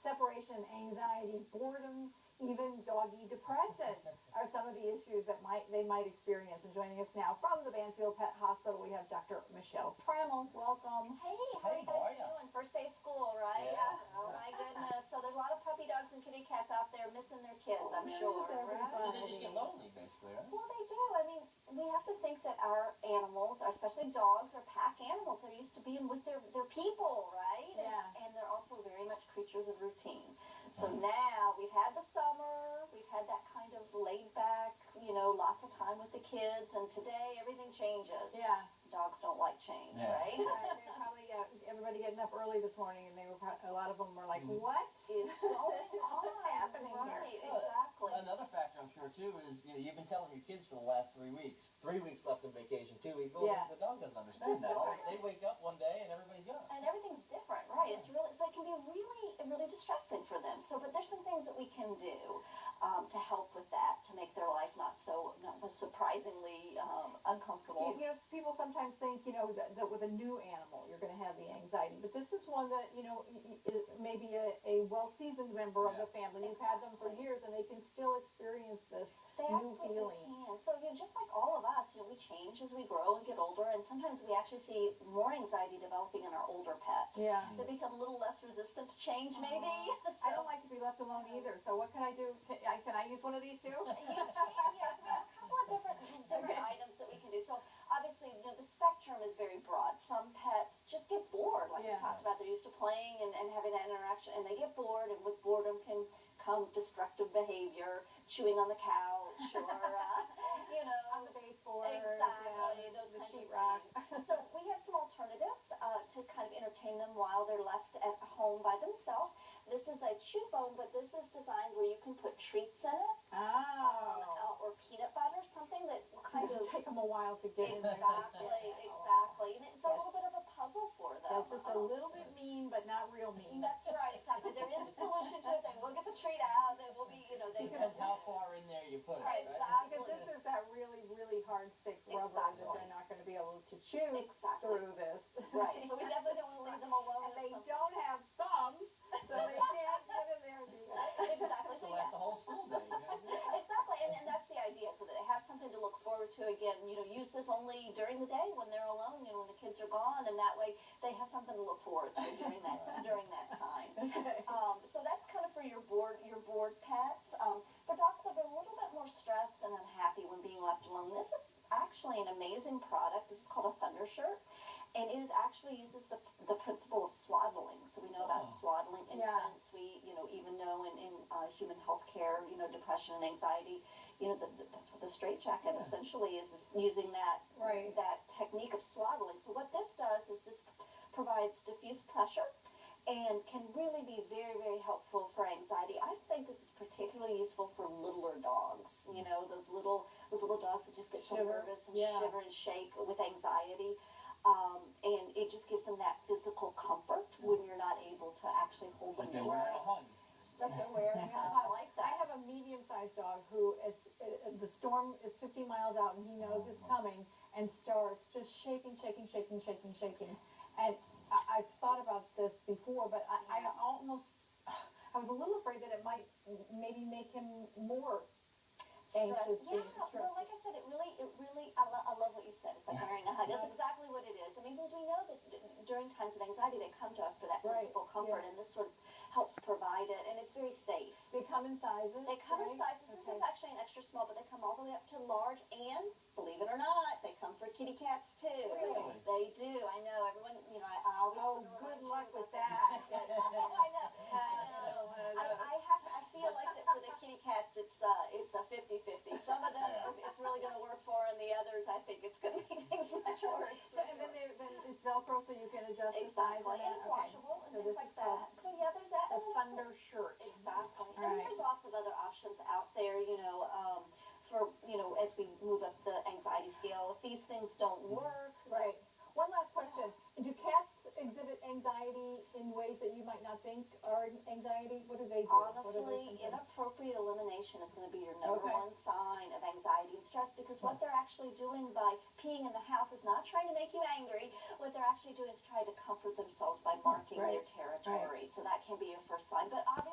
separation anxiety, boredom, even doggy depression are some of the issues that they might experience. And joining us now from the Banfield Pet Hospital, we have Dr. Michelle Trammel. Welcome. Hey, how are you guys doing? First day of school, right? Yeah. Oh my goodness. So there's a lot of puppy dogs and kitty cats out there missing their kids, I'm sure. Right? So they just get lonely, basically, right? Well, they do. I mean, we have to think that our animals, especially dogs, are pack animals. They're used to being with their people, right? Yeah. And they're also very much creatures of routine. So now we've had the summer, we've had that kind of laid back, lots of time with the kids, and today everything changes. Yeah. Dogs don't like change, Yeah. right? Right. They're probably everybody getting up early this morning, and a lot of them were like, "What Is going on? What's happening right, here?" Exactly. Another factor I'm sure too is you've been telling your kids for the last 3 weeks. 3 weeks left in vacation, 2 weeks. Well, Yeah. the dog doesn't understand that. They wake up one day and everybody's gone. And everything's different, right? It's really, so it can be really distressing for them. So, but there's some things that we can do to help with that, to make their life not so surprisingly uncomfortable. People sometimes think, that with a new animal you're going to have the anxiety, but this is one that, maybe a well-seasoned member of the family. You've had them for years, and they can still experience this They new absolutely feeling. can. So, just like all of us, we change as we grow and get older, and sometimes we actually see more anxiety developing in our older pets. Yeah. They become a little less resistant to change, maybe. I don't like to be left alone either, so what can I do? Can I use one of these too? Yes, we have a couple of different items that we can do. So obviously, the spectrum is very broad. Some pets just get bored, like we talked about. They're used to playing and having that interaction, and they get bored, and with boredom can come destructive behavior, chewing on the couch, or On the baseboard. exactly, those the kinds of sheetrock. things. So we have some alternatives to kind of entertain them while they're left at home by themselves. This is a chew bone, but this is designed where you can put treats in it, or peanut butter, something that kind of take them a while to get in there. exactly, and it's a little bit of a puzzle for them. That's just a little bit mean, but not real mean. That's right, exactly. There is a solution to it. Then we'll get the treat out. Then we'll be, Depends how far in there you put it, right? right? Exactly. Because this is that really hard, thick rubber that they're not going to be able to chew through this. Right. So we definitely don't want to leave them alone. And they don't have thumbs, so they can't get in there and do that. Exactly. So last the whole school day. Exactly, and that's the idea, so that they have something to look forward to. Again, use this only during the day when they're alone, when the kids are gone, and that way they have something to look forward to during that time. Okay. So that's kind of for your bored pets. For dogs that are a little bit more stressed and unhappy when being left alone, this is actually an amazing product. This is called a Thunder Shirt, and it actually uses the principle of swaddling. So we know about swaddling infants. We even know in human health care, depression and anxiety, that's what the straitjacket essentially is using that technique of swaddling. So what this does is this provides diffuse pressure and can really be very helpful for anxiety. I think this is particularly useful for littler dogs. Those little dogs that just get so nervous and shiver and shake with anxiety. And it just gives them that physical comfort when you're not able to actually hold them. They're wearing a hug. Like they're wearing I like that. I have a medium-sized dog who the storm is 50 miles out, and he knows it's coming, and starts just shaking. And I've thought about this before, but I was a little afraid that it might maybe make him more anxious. Well, like I said, it really, I love what you said. It's like wearing a hug. That's exactly what it is. I mean, because we know that during times of anxiety, they come to us for that physical comfort, and this sort of helps provide it, and it's very safe. They come in sizes. They come in sizes. This is actually an extra small, but they come all the way up to large, and believe it or not, they come for kitty cats too. Really? They do. I know. Everyone, I always. Oh, good luck with that. I know. I feel like that for the kitty cats, it's a 50-50. Some of them, it's really going to work for, and the others, I think it's going to make things much worse. And then it's Velcro, so you can adjust the size. And it's washable and so things like that. So there's that. The Thunder Shirt. Exactly. And there's lots of other options out there, for, as we move up the anxiety scale. If these things don't work. Right. One last question. Do cats exhibit anxiety in ways that you might not think are anxiety? What do they do? Honestly, inappropriate elimination is going to be your number one sign of anxiety. and stressed, because what they're actually doing by peeing in the house is not trying to make you angry. What they're actually doing is trying to comfort themselves by marking their territory. So that can be your first sign. But obviously,